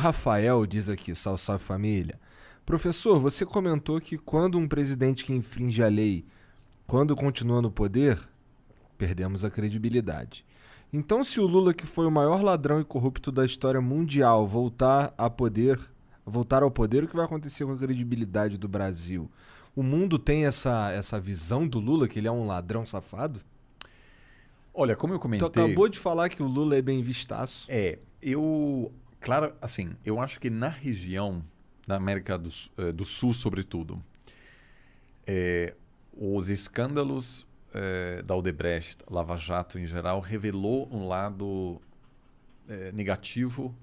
Rafael diz aqui, salve, salve família. Professor, você comentou que quando um presidente que infringe a lei, quando continua no poder, perdemos a credibilidade. Então, se o Lula, que foi o maior ladrão e corrupto da história mundial, voltar ao poder, o que vai acontecer com a credibilidade do Brasil? O mundo tem essa visão do Lula, que ele é um ladrão safado? Olha, como eu Tu comentei, acabou de falar que o Lula é bem vistaço. claro, assim, eu acho que na região da América do Sul, sobretudo, os escândalos da Odebrecht, Lava Jato em geral, revelou um lado negativo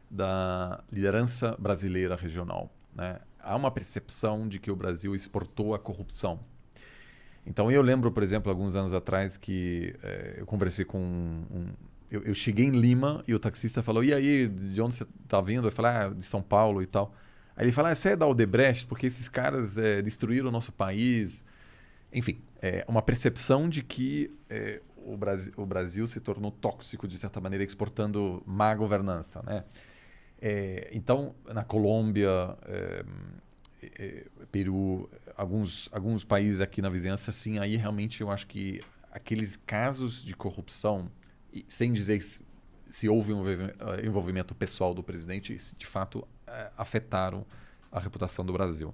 da liderança brasileira regional, né? Há uma percepção de que o Brasil exportou a corrupção. Então, eu lembro, por exemplo, alguns anos atrás que eu conversei com eu cheguei em Lima e o taxista falou: e aí, de onde você está vindo? Eu falei: de São Paulo e tal. Aí ele falou: você é da Odebrecht? Porque esses caras destruíram o nosso país. Enfim, uma percepção de que o Brasil se tornou tóxico, de certa maneira, exportando má governança, né? Então, na Colômbia, Peru, alguns países aqui na vizinhança, sim, aí realmente eu acho que aqueles casos de corrupção, sem dizer se houve um envolvimento pessoal do presidente, de fato afetaram a reputação do Brasil.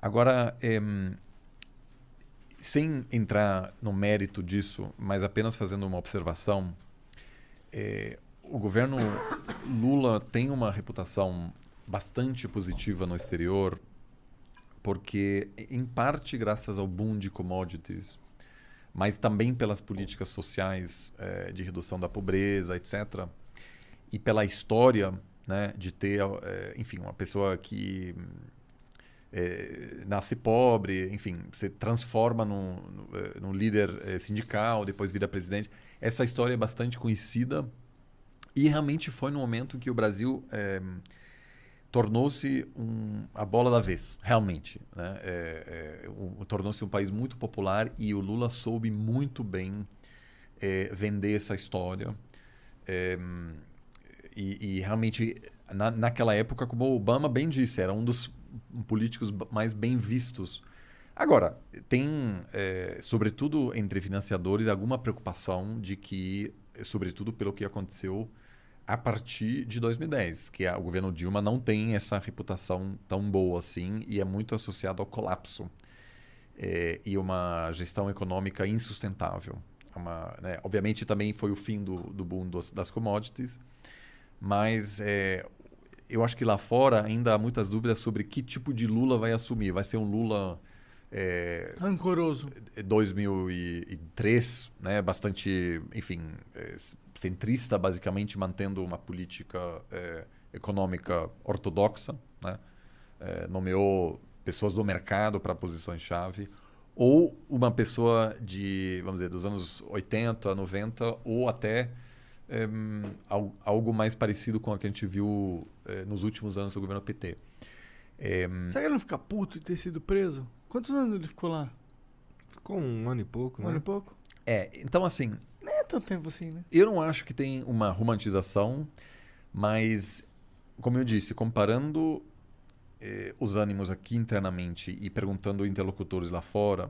Agora, sem entrar no mérito disso, mas apenas fazendo uma observação, o governo Lula tem uma reputação bastante positiva no exterior, porque, em parte, graças ao boom de commodities, mas também pelas políticas sociais de redução da pobreza, etc., e pela história, né, de ter, enfim, uma pessoa que nasce pobre, enfim, se transforma num líder sindical, depois vira presidente. Essa história é bastante conhecida e realmente foi no momento em que o Brasil tornou-se a bola da vez, realmente, né? Tornou-se um país muito popular e o Lula soube muito bem vender essa história. E realmente, naquela época, como o Obama bem disse, era um dos políticos mais bem vistos. Agora, tem, sobretudo entre financiadores, alguma preocupação de que, sobretudo pelo que aconteceu a partir de 2010, que o governo Dilma não tem essa reputação tão boa assim e é muito associado ao colapso e uma gestão econômica insustentável. Né, obviamente também foi o fim do boom das commodities, mas eu acho que lá fora ainda há muitas dúvidas sobre que tipo de Lula vai assumir. Vai ser um Lula rancoroso. 2003, né, bastante, enfim, centrista, basicamente mantendo uma política econômica ortodoxa, né? Nomeou pessoas do mercado para posições-chave, ou uma pessoa vamos dizer, dos anos 80, 90, ou até algo mais parecido com o que a gente viu nos últimos anos do governo PT. Será que ele não fica puto de ter sido preso? Quantos anos ele ficou lá? Ficou um ano e pouco, né? Um ano e pouco? Então assim... Nem é tanto tempo assim, né? Eu não acho que tem uma romantização, mas, como eu disse, comparando os ânimos aqui internamente e perguntando interlocutores lá fora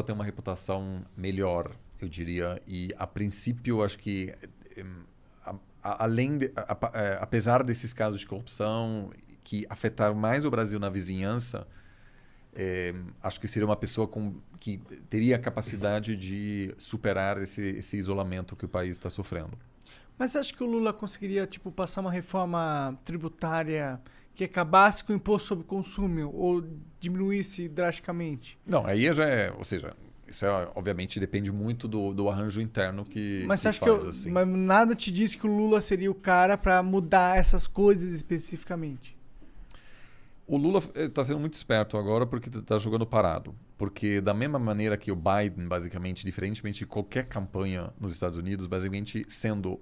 tem uma reputação melhor, eu diria. E, a princípio, eu acho que, apesar desses casos de corrupção que afetaram mais o Brasil na vizinhança, acho que seria uma pessoa que teria a capacidade de superar esse isolamento que o país está sofrendo. Mas você acha que o Lula conseguiria passar uma reforma tributária que acabasse com o imposto sobre consumo ou diminuísse drasticamente? Não, aí já ou seja, isso obviamente depende muito do arranjo interno que Mas você acha assim. mas nada te diz que o Lula seria o cara para mudar essas coisas especificamente? O Lula está sendo muito esperto agora porque está jogando parado. Porque da mesma maneira que o Biden, basicamente, diferentemente de qualquer campanha nos Estados Unidos, basicamente sendo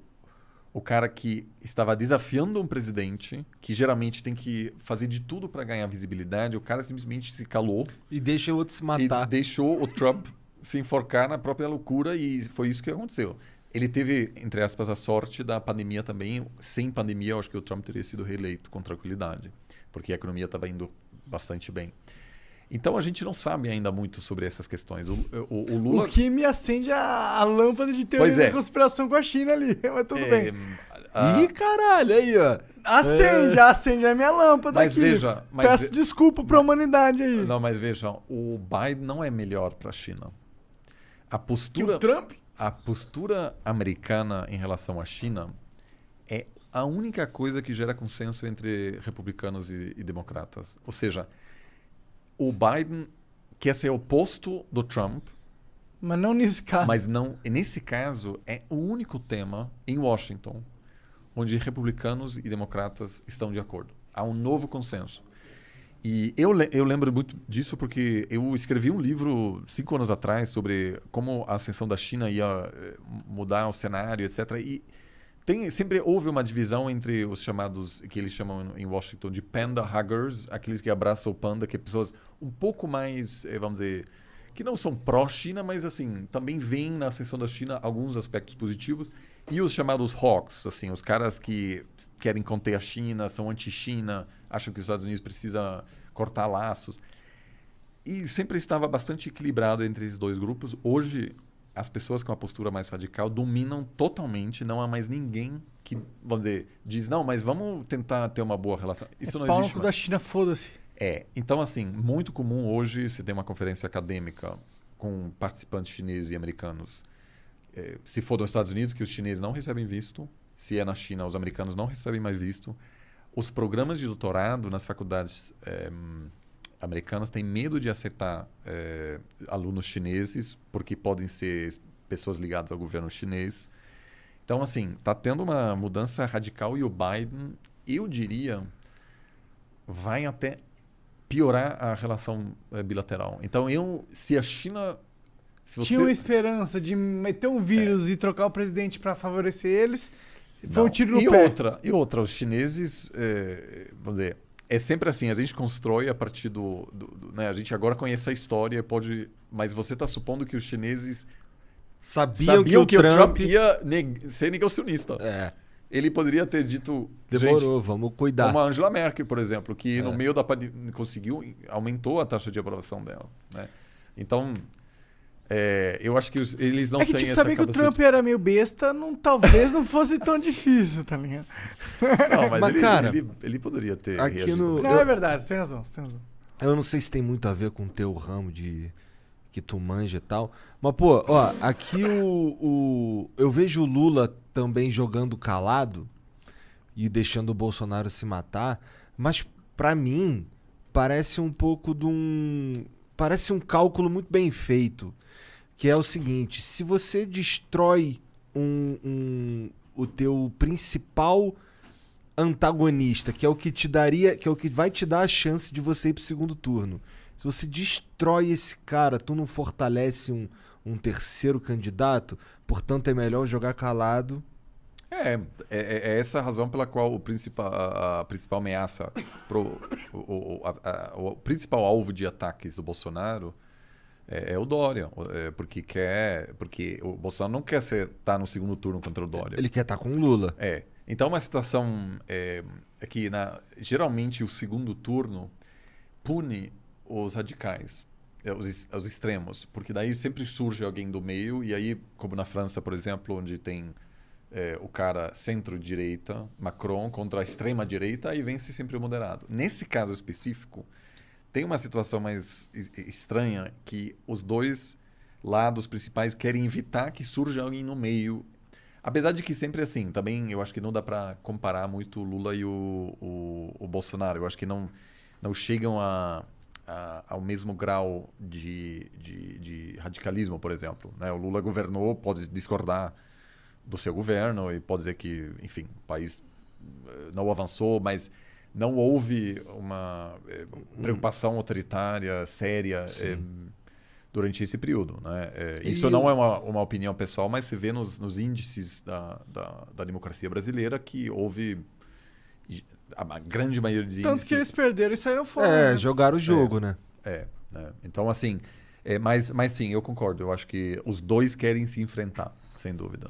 o cara que estava desafiando um presidente, que geralmente tem que fazer de tudo para ganhar visibilidade, o cara simplesmente se calou. E deixa o outro se matar. E deixou o Trump se enforcar na própria loucura e foi isso que aconteceu. Ele teve, entre aspas, a sorte da pandemia também. Sem pandemia, eu acho que o Trump teria sido reeleito com tranquilidade, porque a economia estava indo bastante bem. Então a gente não sabe ainda muito sobre essas questões. O Lula... O que me acende a lâmpada de teoria da conspiração com a China ali, mas tudo bem. Ih, caralho, aí, ó. Acende a minha lâmpada mas aqui. Veja, Peço desculpa pra humanidade aí. Não, mas veja, o Biden não é melhor para a China. Que o Trump? A postura americana em relação à China é a única coisa que gera consenso entre republicanos e democratas. Ou seja, o Biden quer ser oposto do Trump, mas não nesse caso. Mas não, nesse caso, é o único tema em Washington onde republicanos e democratas estão de acordo. Há um novo consenso. E eu lembro muito disso porque eu escrevi um livro 5 anos atrás sobre como a ascensão da China ia mudar o cenário, etc. E sempre houve uma divisão entre os chamados, que eles chamam em Washington de panda huggers, aqueles que abraçam o panda, que é pessoas um pouco mais, vamos dizer, que não são pró-China, mas assim, também veem na ascensão da China alguns aspectos positivos. E os chamados hawks, assim, os caras que querem conter a China, são anti-China, acham que os Estados Unidos precisa cortar laços. E sempre estava bastante equilibrado entre esses dois grupos. Hoje, as pessoas com a postura mais radical dominam totalmente. Não há mais ninguém que, vamos dizer, diz, não, mas vamos tentar ter uma boa relação. Isso não existe mais. Da China, foda-se. Então, assim, muito comum hoje se tem uma conferência acadêmica com participantes chineses e americanos. Se for dos Estados Unidos, que os chineses não recebem visto. Se é na China, os americanos não recebem mais visto. Os programas de doutorado nas faculdades americanas têm medo de aceitar alunos chineses, porque podem ser pessoas ligadas ao governo chinês. Então, assim, está tendo uma mudança radical e o Biden, eu diria, vai até piorar a relação bilateral. Então, se a China... Tinha uma esperança de meter um vírus e trocar o presidente para favorecer eles. Foi um tiro no pé. E outra, os chineses, vamos dizer, é sempre assim, a gente constrói a partir né, a gente agora conhece a história, mas você está supondo que os chineses sabiam que o Trump ia ser negacionista. Ele poderia ter dito... Demorou, vamos cuidar. Como a Angela Merkel, por exemplo, que no meio da pandemia aumentou a taxa de aprovação dela. Né? Então... eu acho que eles não têm essa saber que o Trump era meio besta, talvez não fosse tão difícil, tá ligado? Não, mas cara, ele poderia ter reagido. Não, é verdade, você tem razão. Eu não sei se tem muito a ver com o teu ramo de que tu manja e tal, mas pô, ó, aqui eu vejo o Lula também jogando calado e deixando o Bolsonaro se matar, mas pra mim parece um pouco parece um cálculo muito bem feito. Que é o seguinte, se você destrói o teu principal antagonista, que é o que vai te dar a chance de você ir pro segundo turno. Se você destrói esse cara, tu não fortalece um terceiro candidato, portanto é melhor jogar calado. É essa a razão pela qual a principal ameaça, o principal alvo de ataques do Bolsonaro é o Dória, porque o Bolsonaro não quer estar no segundo turno contra o Dória. Ele quer estar com o Lula. Então uma situação é que geralmente o segundo turno pune os radicais, os extremos, porque daí sempre surge alguém do meio, e aí, como na França, por exemplo, onde tem o cara centro-direita, Macron, contra a extrema-direita, aí vence sempre o moderado. Nesse caso específico, tem uma situação mais estranha que os dois lados principais querem evitar que surja alguém no meio. Apesar de que sempre assim, também eu acho que não dá para comparar muito o Lula e o Bolsonaro. Eu acho que não chegam ao mesmo grau de radicalismo, por exemplo. Né? O Lula governou, pode discordar do seu governo e pode dizer que, enfim, o país não avançou, mas não houve uma preocupação autoritária séria durante esse período. Né? Isso não é uma opinião pessoal, mas se vê nos índices da democracia brasileira que houve a grande maioria dos índices... Tanto que eles perderam e saíram fora. Né? Jogaram o jogo, né? Então, assim, mas sim, eu concordo. Eu acho que os dois querem se enfrentar, sem dúvida.